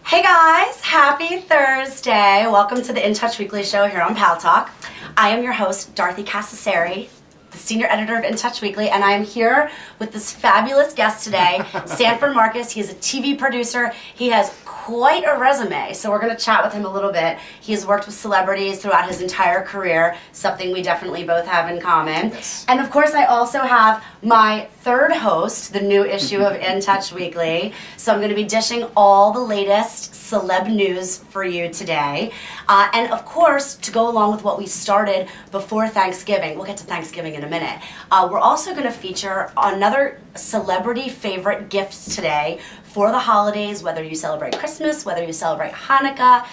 Hey guys, happy Thursday. Welcome to the In Touch Weekly show here on Paltalk. I am your host, Dorothy Cascerceri, the senior editor of In Touch Weekly, and I am here with this fabulous guest today, Sanford Marcus. He is a TV producer. He has quite a resume, so we're going to chat with him a little bit. He has worked with celebrities throughout his entire career, something we definitely both have in common. Yes. And of course, I also have my third host, the new issue of In Touch Weekly. So I'm going to be dishing all the latest celeb news for you today. And of course, to go along with what we started before Thanksgiving, we'll get to Thanksgiving in a minute, we're also going to feature another celebrity favorite gift today for the holidays, whether you celebrate Christmas, whether you celebrate Hanukkah.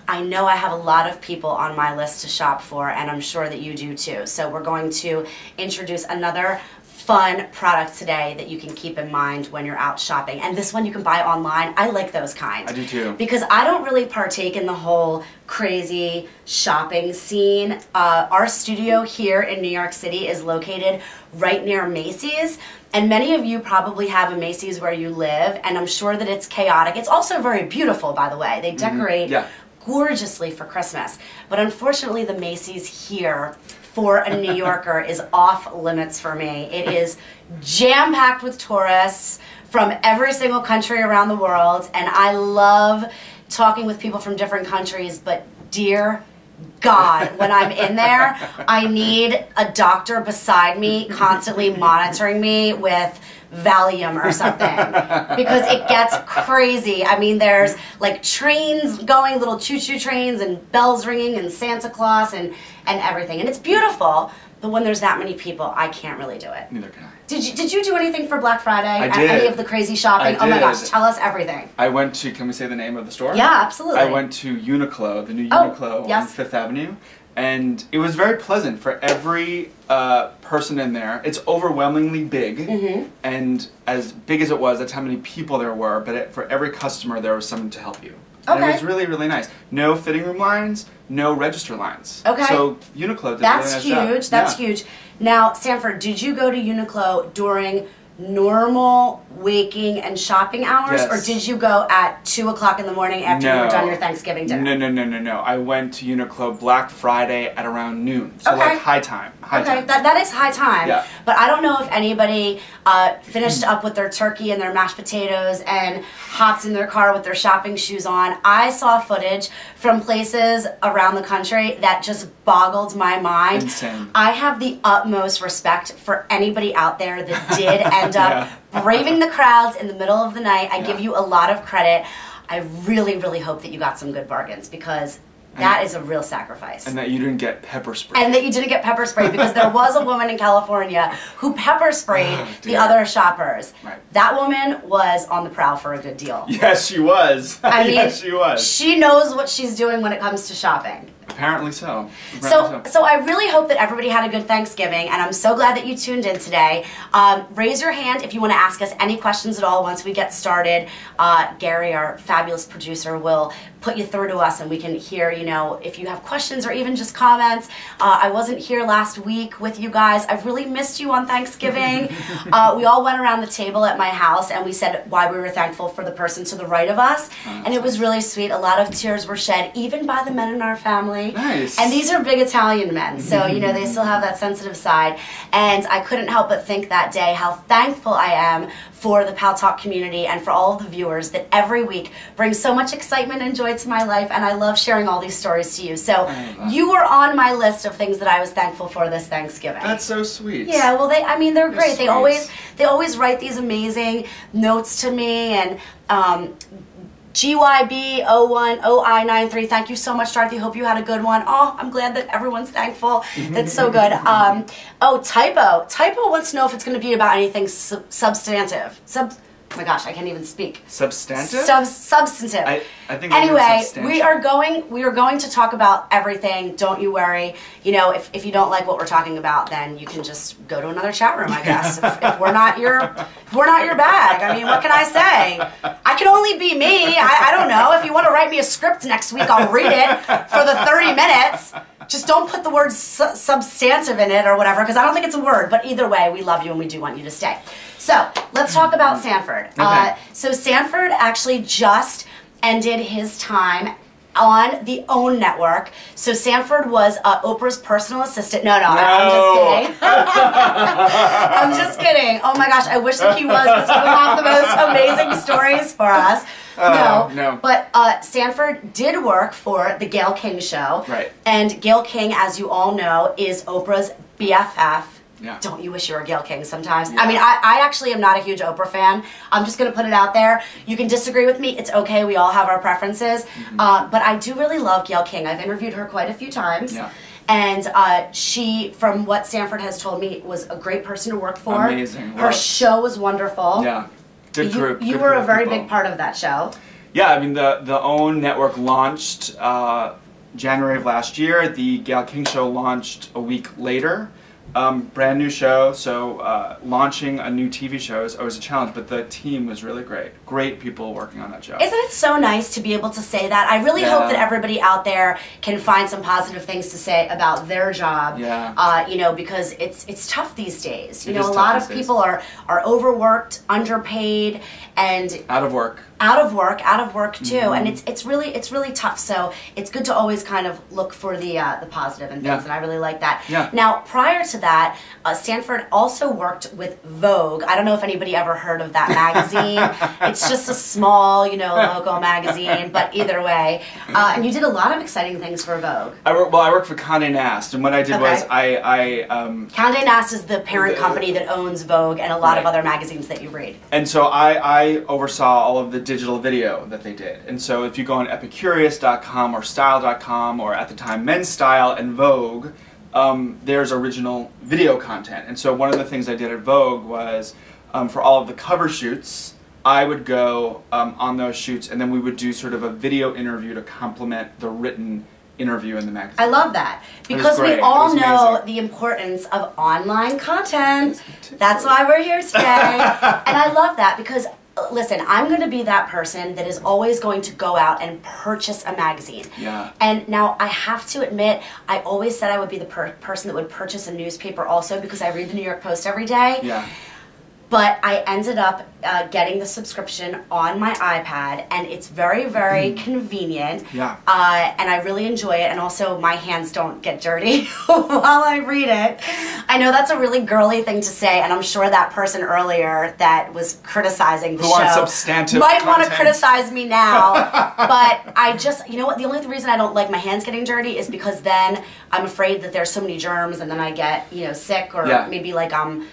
I know I have a lot of people on my list to shop for, and I'm sure that you do too. So we're going to introduce another fun product today that you can keep in mind when you're out shopping. And this one you can buy online. I like those kind. I do too. Because I don't really partake in the whole crazy shopping scene. Our studio here in New York City is located right near Macy's. And many of you probably have a Macy's where you live, and I'm sure that it's chaotic. It's also very beautiful, by the way. They decorate gorgeously for Christmas. But unfortunately, the Macy's here for a New Yorker is off limits for me. It is jam-packed with tourists from every single country around the world, and I love talking with people from different countries, but dear God, when I'm in there, I need a doctor beside me constantly monitoring me with Valium or something, because it gets crazy. I mean, there's like trains going, little choo-choo trains, and bells ringing, and Santa Claus, and everything. And it's beautiful, but when there's that many people, I can't really do it. Neither can I. Did you do anything for Black Friday? I did. Any of the crazy shopping? I did. Oh my gosh, tell us everything. I went to, can we say the name of the store? Yeah, absolutely. I went to Uniqlo, the new Uniqlo on Fifth Avenue, and it was very pleasant for every person in there. It's overwhelmingly big, and as big as it was, that's how many people there were, but for every customer there was someone to help you. And it was really, really nice. No fitting room lines, no register lines. Okay. So Uniqlo did a really nice job. That's huge. Now, Sanford, did you go to Uniqlo during normal waking and shopping hours, or did you go at 2 o'clock in the morning after you were done your Thanksgiving dinner? No. I went to Uniqlo Black Friday at around noon. So like high time. That is high time. Yeah. But I don't know if anybody finished up with their turkey and their mashed potatoes and hopped in their car with their shopping shoes on. I saw footage from places around the country that just boggled my mind. Insane. I have the utmost respect for anybody out there that did end up braving the crowds in the middle of the night. I give you a lot of credit. I really, really hope that you got some good bargains, because that is a real sacrifice. And that you didn't get pepper spray. And that you didn't get pepper spray, because there was a woman in California who pepper sprayed the other shoppers. Right. That woman was on the prowl for a good deal. Yes, she was. I mean, yes, she was. She knows what she's doing when it comes to shopping. Apparently so. So I really hope that everybody had a good Thanksgiving, and I'm so glad that you tuned in today. Raise your hand if you want to ask us any questions at all once we get started. Gary, our fabulous producer, will put you through to us, and we can hear, you know, if you have questions or even just comments. I wasn't here last week with you guys. I've really missed you on Thanksgiving. We all went around the table at my house, and we said why we were thankful for the person to the right of us, and it was really sweet. A lot of tears were shed, even by the men in our family. Nice. And these are big Italian men, so you know they still have that sensitive side. And I couldn't help but think that day how thankful I am for the Paltalk community and for all of the viewers that every week bring so much excitement and joy to my life, and I love sharing all these stories to you. So you were on my list of things that I was thankful for this Thanksgiving. That's so sweet. Yeah, well, they're great. Sweet. They always write these amazing notes to me, and GYB01OI93, thank you so much, Dorothy. Hope you had a good one. Oh, I'm glad that everyone's thankful. That's so good. Oh, Typo wants to know if it's going to be about anything substantive. Oh my gosh, I can't even speak. Substantive? Substantive. I think anyway, we are going to talk about everything. Don't you worry. You know, if you don't like what we're talking about, then you can just go to another chat room, I guess. if we're not your bag. I mean, what can I say? I can only be me. I don't know. If you want to write me a script next week, I'll read it for the 30 minutes. Just don't put the word substantive in it or whatever, because I don't think it's a word. But either way, we love you and we do want you to stay. So let's talk about Sanford. Okay. So Sanford actually just ended his time on the OWN network. So Sanford was Oprah's personal assistant. No, I'm just kidding. I'm just kidding. Oh my gosh, I wish that he was, because he would have the most amazing stories for us. No. But Sanford did work for the Gayle King show. Right. And Gayle King, as you all know, is Oprah's BFF. Yeah. Don't you wish you were Gayle King sometimes? Yeah. I mean, I actually am not a huge Oprah fan. I'm just going to put it out there. You can disagree with me. It's okay. We all have our preferences. But I do really love Gayle King. I've interviewed her quite a few times. Yeah. And she, from what Sanford has told me, was a great person to work for. Amazing. Her show was wonderful. Yeah. Good group. You were a very big part of that show. Yeah, I mean, the OWN network launched January of last year. The Gayle King show launched a week later. Brand new show, so launching a new TV show is always a challenge, but the team was really great. Great people working on that show. Isn't it so nice to be able to say that? I really hope that everybody out there can find some positive things to say about their job. Yeah. You know, because it's tough these days. You know, a lot of people are overworked, underpaid, and out of work too, and it's really tough. So it's good to always kind of look for the positive and things, and I really like that. Yeah. Now, prior to that, Sanford also worked with Vogue. I don't know if anybody ever heard of that magazine. It's just a small, local magazine, but either way, and you did a lot of exciting things for Vogue. I worked for Condé Nast, and what I did was Condé Nast is the parent company that owns Vogue and a lot of other magazines that you read. And so I oversaw all of the digital video that they did. And so if you go on epicurious.com or style.com or at the time Men's Style and Vogue, there's original video content. And so one of the things I did at Vogue was for all of the cover shoots, I would go on those shoots, and then we would do sort of a video interview to complement the written interview in the magazine. I love that, because we all know the importance of online content. That's why we're here today. And I love that, because listen, I'm going to be that person that is always going to go out and purchase a magazine. Yeah. And now I have to admit, I always said I would be the person that would purchase a newspaper also, because I read the New York Post every day. Yeah. But I ended up getting the subscription on my iPad, and it's very, very convenient. Yeah. And I really enjoy it, and also my hands don't get dirty while I read it. I know that's a really girly thing to say, and I'm sure that person earlier that was criticizing the show wants substantive might want to content. criticize me now. But I just, you know what, the only reason I don't like my hands getting dirty is because then I'm afraid that there's so many germs, and then I get, sick, or maybe like I'm,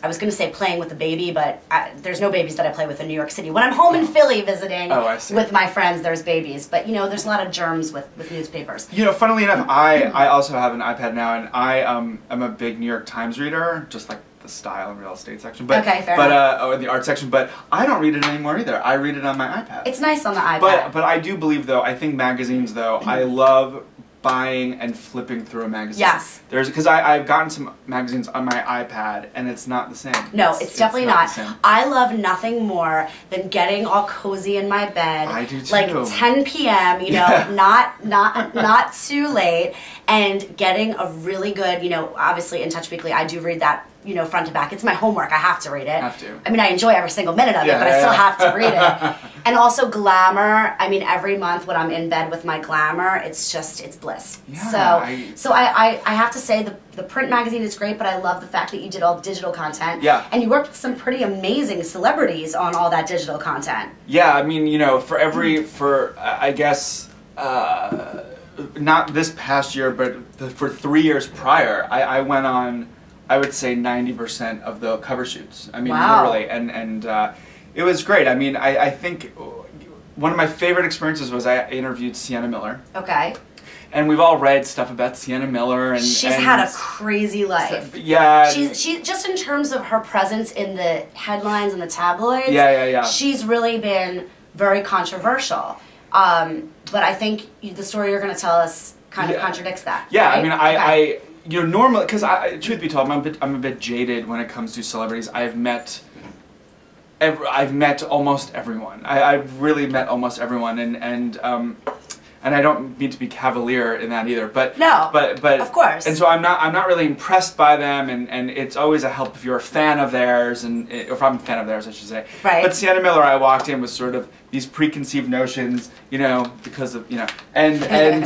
I was going to say playing with a baby, but there's no babies that I play with in New York City. When I'm home in Philly visiting with my friends, there's babies. But, there's a lot of germs with newspapers. Funnily enough, I also have an iPad now, and I am a big New York Times reader, just like the style and real estate section. But, or the art section. But I don't read it anymore either. I read it on my iPad. It's nice on the iPad. But I do believe, though, I think magazines, though, I love buying and flipping through a magazine. Yes. Because I've gotten some magazines on my iPad, and it's not the same. No, it's definitely not. I love nothing more than getting all cozy in my bed. I do too. Like 10 p.m., not too late, and getting a really good, obviously in Touch Weekly, I do read that, front to back. It's my homework. I have to read it. Have to. I mean, I enjoy every single minute of it, but I still have to read it. And also Glamour. I mean, every month when I'm in bed with my Glamour, it's bliss. Yeah, so I have to say the print magazine is great, but I love the fact that you did all digital content. Yeah. And you worked with some pretty amazing celebrities on all that digital content. Yeah, I mean, I guess, not this past year, but for 3 years prior, I went on, I would say 90% of the cover shoots. I mean, literally, and it was great. I mean, I think one of my favorite experiences was I interviewed Sienna Miller. Okay. And we've all read stuff about Sienna Miller, and she's had a crazy life. Yeah. She just in terms of her presence in the headlines and the tabloids. Yeah. She's really been very controversial. But I think the story you're going to tell us kind of contradicts that. Yeah, right? I mean, normally, because truth be told, I'm a bit jaded when it comes to celebrities. I've met almost everyone. I've really met almost everyone, and and I don't mean to be cavalier in that either, but no, but of course. And so I'm not really impressed by them, and it's always a help if you're a fan of theirs, and if I'm a fan of theirs, I should say. Right. But Sienna Miller, I walked in with sort of these preconceived notions, you know, because of, you know, and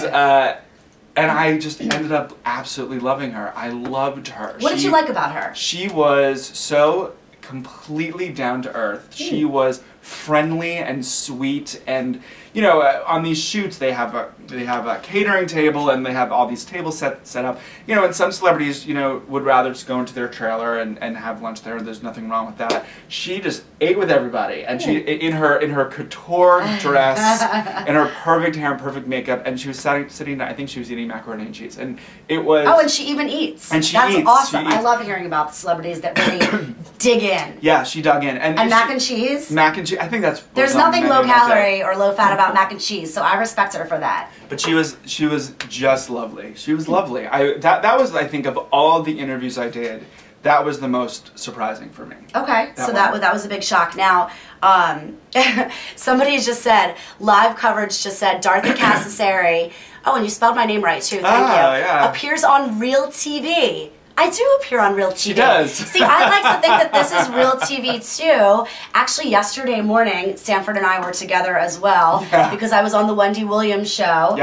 I just ended up absolutely loving her. I loved her. What did you like about her? She was so completely down to earth. She was friendly and sweet, and you know, on these shoots they have a catering table, and they have all these tables set up. You know, and some celebrities, you know, would rather just go into their trailer and have lunch there. There's nothing wrong with that. She just ate with everybody, and she in her couture dress, in her perfect hair and perfect makeup, and she was sitting. I think she was eating macaroni and cheese, and it was. Oh, and she even eats. And she That's eats. awesome. She eats. I love hearing about the celebrities that really dig in. Yeah, she dug in, and mac and cheese. Mac and cheese. I think that's. There's nothing low calorie or low fat about mac and cheese, so I respect her for that. But she was just lovely. She was lovely. That was, I think, of all the interviews I did, that was the most surprising for me. Okay, that was a big shock. Now, somebody just said, live coverage just said, Dorothy Cascerceri, oh, and you spelled my name right too, thank you, yeah. appears on Real TV. I do appear on Real TV. She does. See, I like to think that this is Real TV too. Actually, yesterday morning, Sanford and I were together as well because I was on the Wendy Williams show,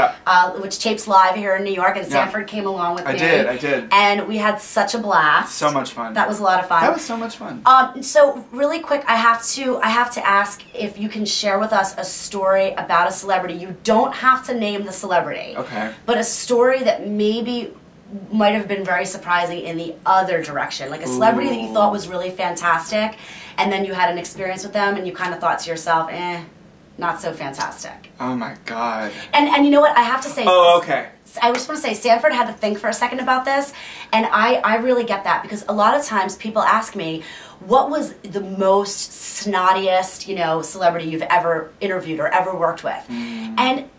which tapes live here in New York, and Sanford came along with me. I did. And we had such a blast. So much fun. That was a lot of fun. That was so much fun. So really quick, I have to ask if you can share with us a story about a celebrity. You don't have to name the celebrity. Okay. But a story that maybe might have been very surprising in the other direction, like a celebrity that you thought was really fantastic, and then you had an experience with them and you kind of thought to yourself, not so fantastic. Oh my God. And you know what, I have to say, okay. I just want to say, Sanford had to think for a second about this, and I really get that, because a lot of times people ask me, what was the most snottiest, you know, celebrity you've ever interviewed or ever worked with? And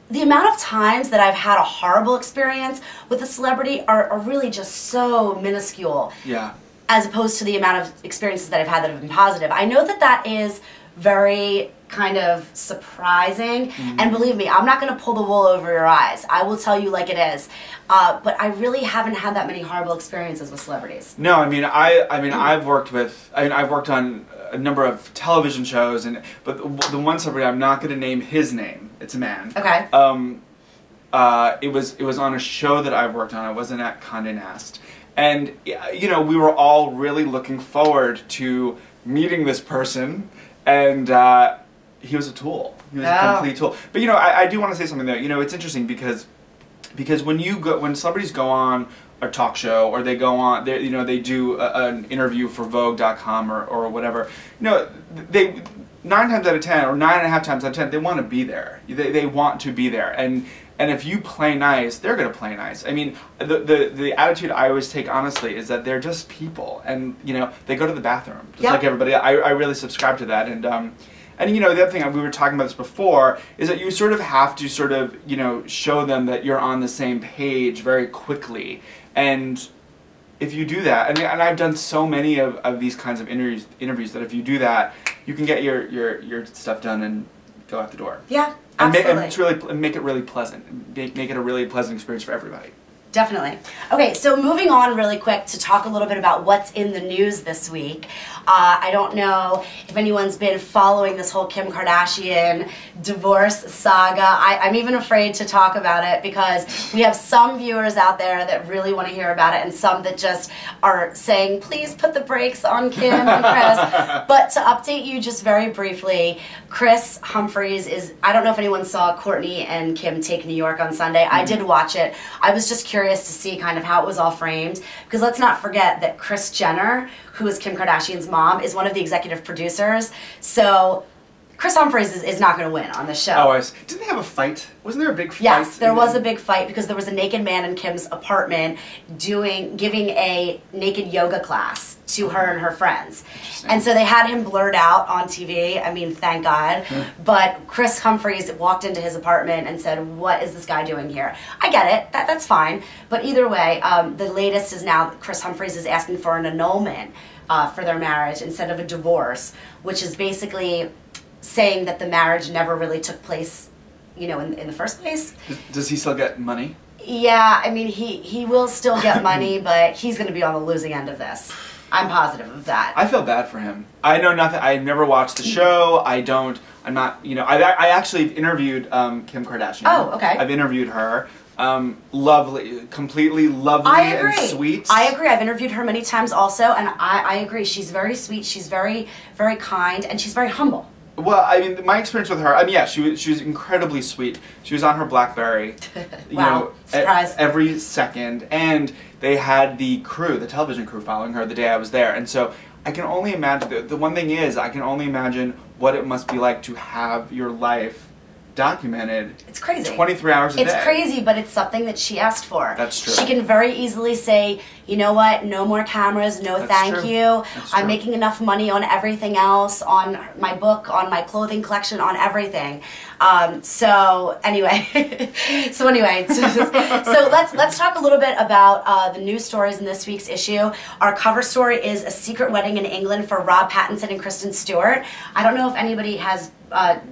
the amount of times that I've had a horrible experience with a celebrity are really just so minuscule. Yeah. As opposed to the amount of experiences that I've had that have been positive. I know that that is very kind of surprising, and believe me, I'm not going to pull the wool over your eyes. I will tell you like it is. But I really haven't had that many horrible experiences with celebrities. No, I mean I've worked on a number of television shows, but the one celebrity, I'm not going to name his name. It's a man. Okay. It was on a show that I've worked on. I wasn't at Condé Nast, and you know, we were all really looking forward to meeting this person, and he was a tool. He was a complete tool. But you know, I do want to say something there. You know, it's interesting because when celebrities go on a talk show, or they go on, they do an interview for Vogue.com or whatever, you know, they 9 times out of 10 or 9.5 times out of 10 they want to be there. They want to be there, and if you play nice, they're gonna play nice. I mean, the attitude I always take, honestly, is that they're just people, and you know, they go to the bathroom just like everybody. I really subscribe to that, and you know, the other thing, we were talking about this before, is that you sort of have to sort of, you know, show them that you're on the same page very quickly. And if you do that, and I've done so many of these kinds of interviews that if you do that, you can get your stuff done and go out the door. Yeah, absolutely. And make it really pleasant. Make it a really pleasant experience for everybody. Definitely. Okay, so moving on really quick to talk a little bit about what's in the news this week. I don't know if anyone's been following this whole Kim Kardashian divorce saga. I'm even afraid to talk about it because we have some viewers out there that really want to hear about it, and some that just are saying, please put the brakes on Kim and Chris. But to update you just very briefly, Chris Humphries is, I don't know if anyone saw Kourtney and Kim take New York on Sunday. I did watch it. I was just curious to see kind of how it was all framed, because let's not forget that Kris Jenner, who is Kim Kardashian's mom, is one of the executive producers. So Chris Humphries is not going to win on the show. Oh, didn't they have a fight? Wasn't there a big fight? Yes, there was a big fight because there was a naked man in Kim's apartment giving a naked yoga class to her and her friends. And so they had him blurred out on TV. I mean, thank God. But Chris Humphries walked into his apartment and said, what is this guy doing here? I get it. That's fine. But either way, the latest is now that Chris Humphries is asking for an annulment for their marriage instead of a divorce, which is basically saying that the marriage never really took place you know, in the first place. Does he still get money? Yeah, I mean, he will still get money, but he's going to be on the losing end of this. I'm positive of that. I feel bad for him. I know nothing. I never watched the show. I'm not, you know, I actually interviewed Kim Kardashian. Oh, okay. I've interviewed her. Lovely, completely lovely and sweet. I agree. I've interviewed her many times also, and I agree. She's very sweet. She's very, very kind, and she's very humble. Well, I mean, my experience with her, I mean, yeah, she was incredibly sweet. She was on her BlackBerry, you know, every second, and they had the television crew following her the day I was there, and so I can only imagine, the one thing is, I can only imagine what it must be like to have your life documented. It's crazy. 23 hours a day. It's crazy, but it's something that she asked for. That's true. She can very easily say, you know what, no more cameras, no thank you. I'm making enough money on everything else, on my book, on my clothing collection, on everything. So anyway, so let's talk a little bit about the news stories in this week's issue. Our cover story is A Secret Wedding in England for Rob Pattinson and Kristen Stewart. I don't know if anybody has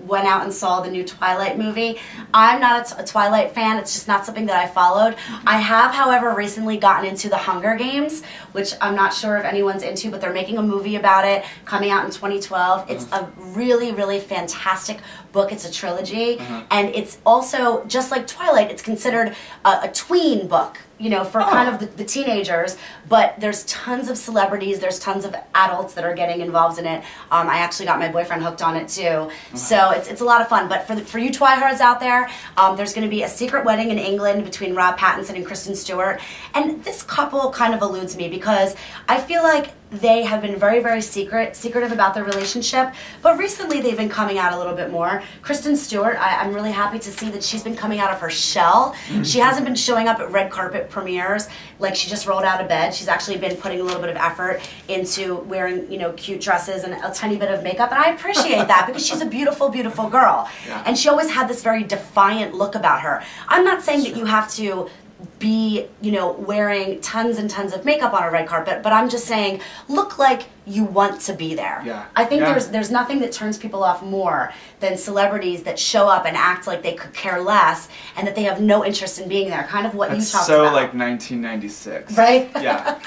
went out and saw the new Twilight movie. I'm not a Twilight fan. It's just not something that I followed. I have, however, recently gotten into the Hunger Games, which I'm not sure if anyone's into, but they're making a movie about it coming out in 2012. It's a really, really fantastic book. It's a trilogy, and it's also, just like Twilight, it's considered a tween book, you know, for kind of the teenagers, but there's tons of celebrities, there's tons of adults that are getting involved in it. I actually got my boyfriend hooked on it too, so it's a lot of fun. But for you Twihards out there, there's going to be A Secret Wedding in England between Rob Pattinson and Kristen Stewart, and this couple kind of eludes me because I feel like they have been very, very secretive about their relationship, but recently they've been coming out a little bit more. Kristen Stewart, I'm really happy to see that she's been coming out of her shell. She hasn't been showing up at red carpet premieres like she just rolled out of bed. She's actually been putting a little bit of effort into wearing, you know, cute dresses and a tiny bit of makeup, and I appreciate that because she's a beautiful, beautiful girl. And she always had this very defiant look about her. I'm not saying that you have to be, you know, wearing tons and tons of makeup on a red carpet, but I'm just saying, look like you want to be there. I think there's nothing that turns people off more than celebrities that show up and act like they could care less and that they have no interest in being there. Kind of what you talked about. So like 1996. Right? Yeah.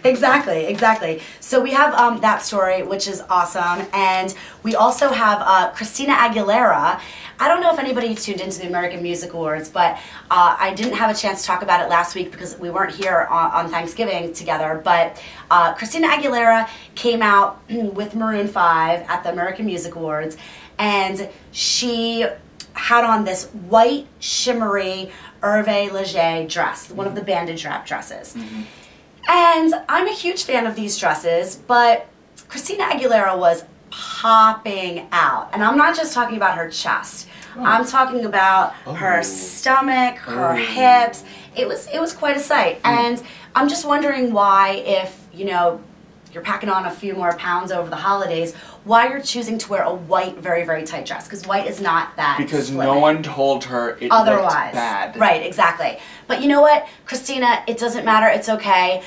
Exactly. So we have that story, which is awesome, and we also have Christina Aguilera. I don't know if anybody tuned into the American Music Awards, but I didn't have a chance to talk about it last week because we weren't here on Thanksgiving together, but Christina Aguilera came out with Maroon 5 at the American Music Awards, and she had on this white, shimmery Hervé Leger dress, one of the bandage wrap dresses. And I'm a huge fan of these dresses, but Christina Aguilera was popping out. And I'm not just talking about her chest. I'm talking about her stomach, her hips. It was quite a sight. And I'm just wondering why, if, you know, you're packing on a few more pounds over the holidays, why you're choosing to wear a white, very, very tight dress, because white is not that because slimming. No one told her it looked bad. Right, exactly. But you know what, Christina, it doesn't matter, it's okay.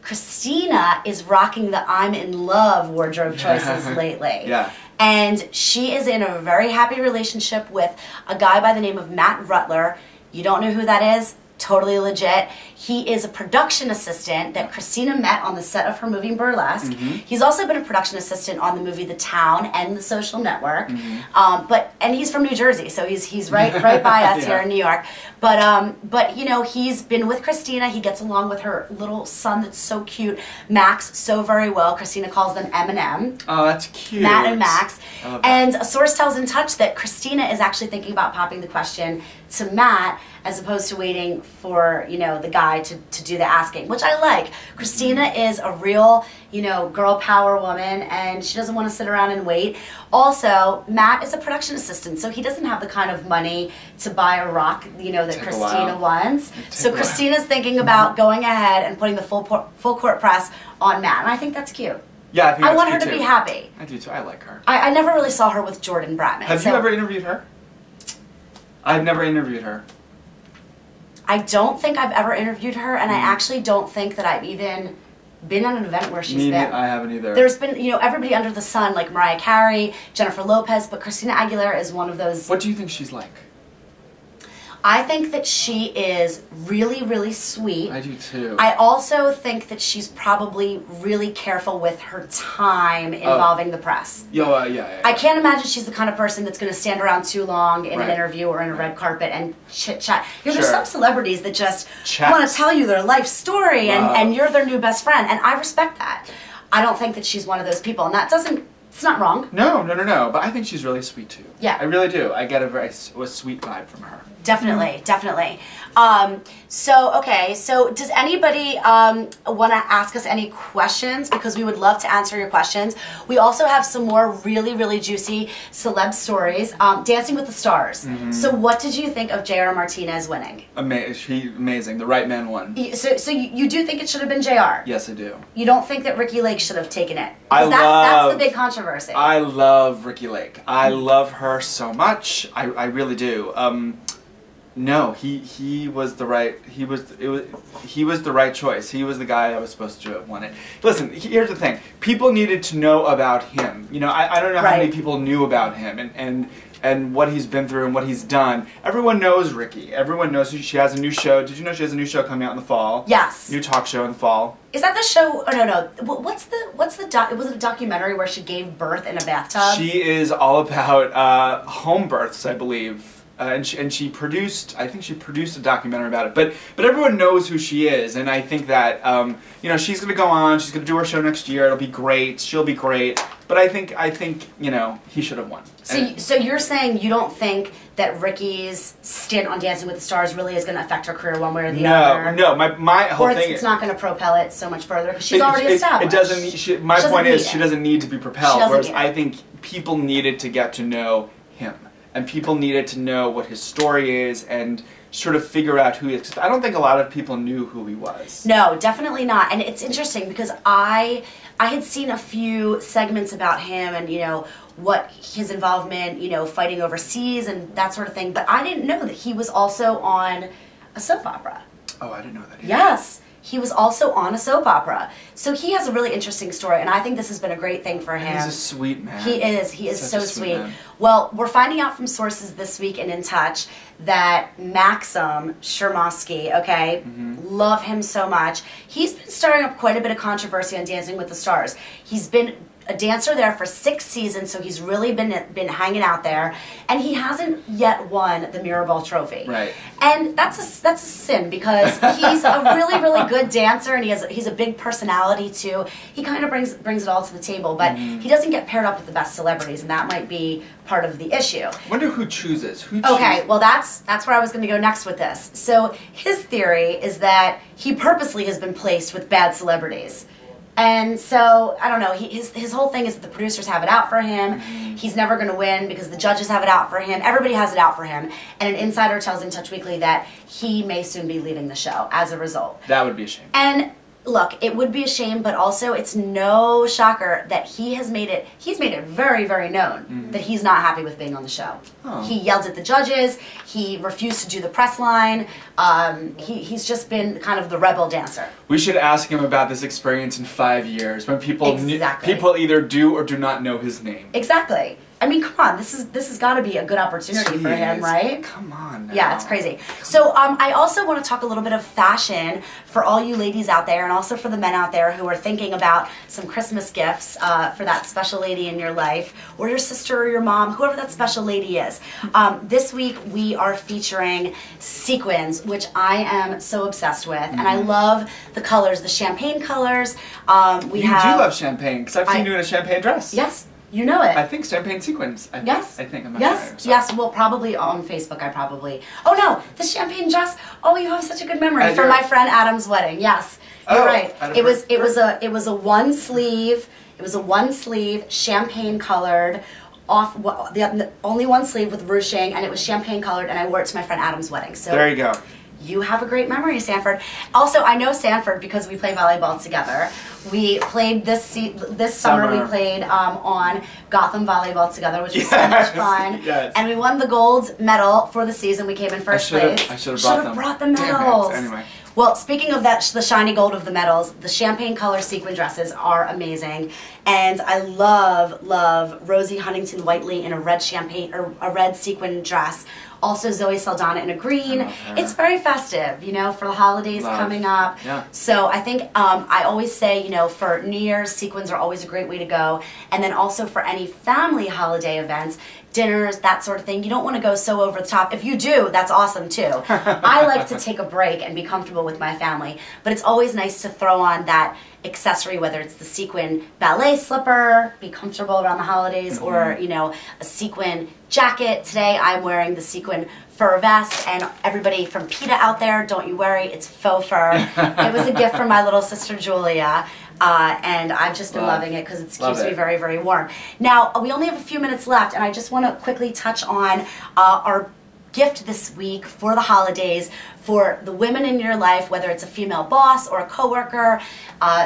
Christina is rocking the I'm in love wardrobe choices lately. And she is in a very happy relationship with a guy by the name of Matt Rutler. You don't know who that is? Totally legit. He is a production assistant that Christina met on the set of her movie Burlesque. He's also been a production assistant on the movie The Town and The Social Network. And he's from New Jersey, so he's right by us here in New York. But you know, he's been with Christina. He gets along with her little son that's so cute, Max, so very well. Christina calls them M&M. Oh, that's cute. Matt and Max. And a source tells In Touch that Christina is actually thinking about popping the question to Matt as opposed to waiting for, you know, the guy to do the asking, which I like. Christina is a real, you know, girl power woman, and she doesn't want to sit around and wait. Also, Matt is a production assistant, so he doesn't have the kind of money to buy a rock, you know, that Christina wants. So Christina's thinking about going ahead and putting the full court press on Matt, and I think that's cute. Yeah, I want her to be happy. I do too. I like her. I never really saw her with Jordan Bratman. Have you ever interviewed her? I've never interviewed her. I don't think I've ever interviewed her, and I actually don't think that I've even been at an event where she's been. I haven't either. There's been, you know, everybody under the sun, like Mariah Carey, Jennifer Lopez, but Christina Aguilera is one of those. What do you think she's like? I think that she is really, really sweet. I do too. I also think that she's probably really careful with her time involving the press. Yeah. I can't imagine she's the kind of person that's going to stand around too long in an interview or in a red carpet and chit-chat. You know, there's some celebrities that just want to tell you their life story and you're their new best friend, and I respect that. I don't think that she's one of those people, and that doesn't, it's not wrong. No, but I think she's really sweet too. Yeah. I really do. I get a sweet vibe from her. Definitely, definitely. So does anybody want to ask us any questions? Because we would love to answer your questions. We also have some more really, really juicy celeb stories. Dancing with the Stars. So what did you think of J.R. Martinez winning? Amazing. The right man won. So you do think it should have been J.R.? Yes, I do. You don't think that Ricky Lake should have taken it? That's the big controversy. I love Ricky Lake. I love her so much. I really do. No, he was the right choice. He was the guy that was supposed to have won it. Listen, here's the thing. People needed to know about him. You know, I don't know how many people knew about him and what he's been through and what he's done. Everyone knows Ricky. Everyone knows she has a new show. Did you know she has a new show coming out in the fall? Yes. New talk show in the fall. Is that the show? Oh, no. Was it a documentary where she gave birth in a bathtub? She is all about home births, I believe. And she produced, I think she produced a documentary about it, but everyone knows who she is, and I think that you know, she's gonna go on, she's gonna do her show next year. It'll be great. She'll be great. But I think you know, he should have won. So you're saying you don't think that Ricky's stint on Dancing with the Stars really is going to affect her career one way or the other? No. My whole thing. Or it's not going to propel it so much further because she's already established. It doesn't. My point is, she doesn't need to be propelled. Whereas I think people needed to get to know him. And people needed to know what his story is and sort of figure out who he is. I don't think a lot of people knew who he was. No, definitely not. And it's interesting because I had seen a few segments about him and, you know, what his involvement, you know, fighting overseas and that sort of thing. But I didn't know that he was also on a soap opera. Oh, I didn't know that either. Yes. He was also on a soap opera. So he has a really interesting story, and I think this has been a great thing for him. He's a sweet man. He is. He is so sweet. Well, we're finding out from sources this week and In Touch that Maxim Shermosky, love him so much. He's been stirring up quite a bit of controversy on Dancing with the Stars. He's been a dancer there for 6 seasons, so he's really been hanging out there, and he hasn't yet won the Mirrorball Trophy. Right. And that's a sin because he's a really good dancer, and he's a big personality too. He kind of brings it all to the table, but he doesn't get paired up with the best celebrities, and that might be part of the issue. I wonder who chooses. Okay, well that's where I was going to go next with this. So his theory is that he purposely has been placed with bad celebrities. And so, I don't know, his whole thing is that the producers have it out for him. He's never going to win because the judges have it out for him. Everybody has it out for him. And an insider tells In Touch Weekly that he may soon be leaving the show as a result. That would be a shame. And look, it would be a shame, but also it's no shocker that he's made it very known that he's not happy with being on the show. Oh. He yelled at the judges, he refused to do the press line, he's just been kind of the rebel dancer. We should ask him about this experience in 5 years when people people either do or do not know his name. Exactly. I mean, come on, this has got to be a good opportunity for him, right? Come on now. Yeah, it's crazy. So I also want to talk a little bit of fashion for all you ladies out there and also for the men out there who are thinking about some Christmas gifts for that special lady in your life or your sister or your mom, whoever that special lady is. This week we are featuring sequins, which I am so obsessed with, and I love the colors, the champagne colors. You do love champagne because I've seen you in a champagne dress. Yes. You know it. I think champagne sequins. Yes. I think I'm not sure. So. Yes. Well, probably on Facebook. I probably. Oh no, the champagne dress. Oh, you have such a good memory from my friend Adam's wedding. Yes, you're right. It was a one sleeve. It was a one sleeve champagne colored. Only one sleeve with ruching, and it was champagne colored, and I wore it to my friend Adam's wedding. So there you go. You have a great memory, Sanford. Also, I know Sanford because we play volleyball together. We played this summer. We played on Gotham volleyball together, which was so much fun. Yes. And we won the gold medal for the season. We came in first place. I should have brought the medals. Damn it. Anyway. Well, speaking of that, the shiny gold of the medals, the champagne color sequin dresses are amazing, and I love Rosie Huntington Whiteley in a red champagne or a red sequin dress. Also Zoe Saldana in a green. It's very festive, you know, for the holidays coming up. Yeah. So I think I always say, you know, for New Year's, sequins are always a great way to go. And then also for any family holiday events, dinners, that sort of thing. You don't want to go so over the top. If you do, that's awesome too. I like to take a break and be comfortable with my family, but it's always nice to throw on that accessory, whether it's the sequin ballet slipper, be comfortable around the holidays, or, you know, a sequin jacket. Today I'm wearing the sequin fur vest, and everybody from PETA out there, don't you worry, it's faux fur. It was a gift from my little sister Julia. And I've just been loving it because it keeps me very, very warm. Now, we only have a few minutes left, and I just want to quickly touch on our gift this week for the holidays for the women in your life, whether it's a female boss or a coworker,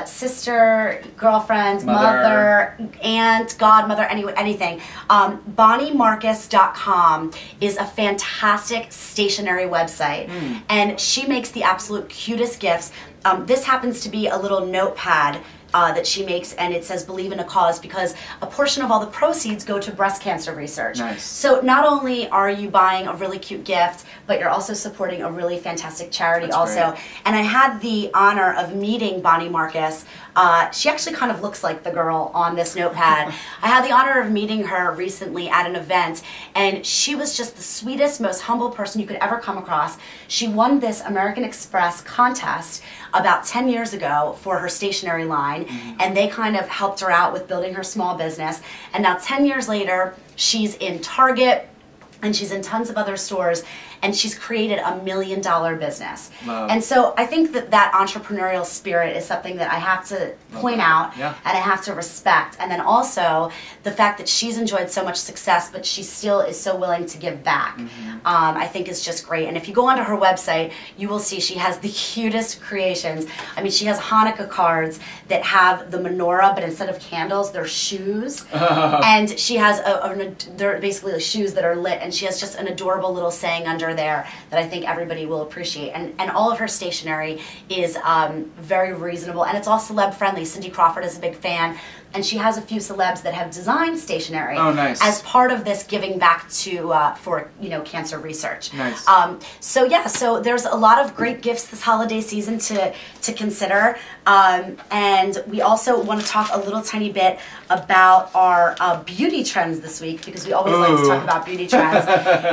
sister, girlfriend, mother, aunt, godmother, anything. BonnieMarcus.com is a fantastic stationery website, and she makes the absolute cutest gifts. This happens to be a little notepad that she makes, and it says "Believe in a Cause," because a portion of all the proceeds go to breast cancer research. Nice. So not only are you buying a really cute gift, but you're also supporting a really fantastic charity. That's also. Great. And I had the honor of meeting Bonnie Marcus. She actually kind of looks like the girl on this notepad. I had the honor of meeting her recently at an event, and she was just the sweetest, most humble person you could ever come across. She won this American Express contest about 10 years ago for her stationery line, and they kind of helped her out with building her small business. And now 10 years later, she's in Target, and she's in tons of other stores, and she's created $1 million business. Wow. And so I think that that entrepreneurial spirit is something that I have to point out, and I have to respect. And then also the fact that she's enjoyed so much success, but she still is so willing to give back, I think is just great. And if you go onto her website, you will see she has the cutest creations. I mean, she has Hanukkah cards that have the menorah, but instead of candles, they're shoes. And she has, they're basically shoes that are lit, and she has just an adorable little saying under there that I think everybody will appreciate. And all of her stationery is very reasonable, and it's all celeb friendly. Cindy Crawford is a big fan, and she has a few celebs that have designed stationery as part of this giving back to for cancer research. Nice. So yeah, so there's a lot of great gifts this holiday season to consider, and we also want to talk a little tiny bit about our beauty trends this week, because we always like to talk about beauty trends.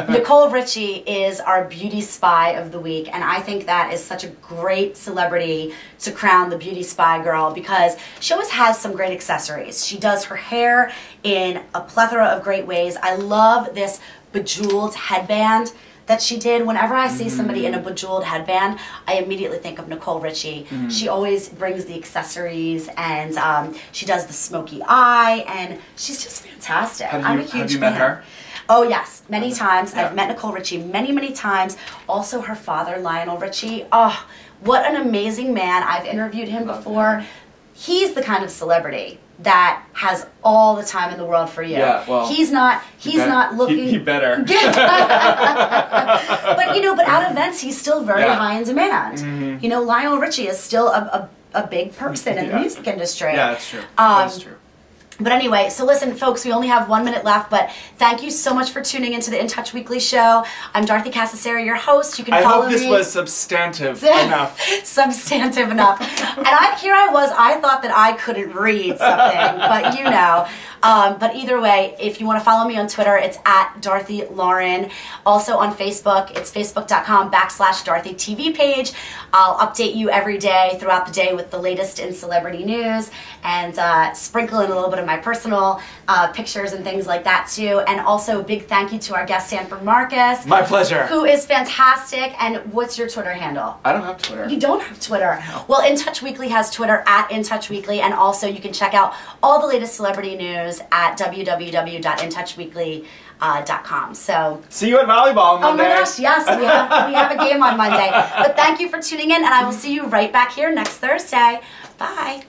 Nicole Richie is our beauty spy of the week, and I think that is such a great celebrity to crown the beauty spy girl, because she always has some great accessories. She does her hair in a plethora of great ways. I love this bejeweled headband that she did. Whenever I see somebody in a bejeweled headband, I immediately think of Nicole Richie. She always brings the accessories, and she does the smoky eye, and she's just fantastic. I'm a huge fan. Have you met her? Oh yes, many times. I've met Nicole Richie many, many times. Also her father, Lionel Richie. Oh, what an amazing man. I've interviewed him before. He's the kind of celebrity that has all the time in the world for you. Yeah, well, he's not looking. He better. But but at events he's still very high in demand. Lionel Richie is still a big person in the music industry. Yeah, that's true. That's true. But anyway, so listen, folks, we only have 1 minute left, but thank you so much for tuning into the In Touch Weekly show. I'm Dorothy Cascerceri, your host. You can follow me. I hope this was substantive enough. Substantive enough. And I thought that I couldn't read something, but but either way, if you want to follow me on Twitter, it's at Dorothy Lauren. Also on Facebook, it's facebook.com/Dorothy TV page. I'll update you every day throughout the day with the latest in celebrity news, and sprinkle in a little bit of my personal pictures and things like that too. And also a big thank you to our guest Sanford Marcus. My pleasure. Who is fantastic. And what's your Twitter handle? I don't have Twitter. You don't have Twitter? No. Well, In Touch Weekly has Twitter at In Touch Weekly, and also you can check out all the latest celebrity news at www.intouchweekly.com. So see you at volleyball on Monday. Oh my gosh, yes, we have a game on Monday. But thank you for tuning in, and I will see you right back here next Thursday. Bye.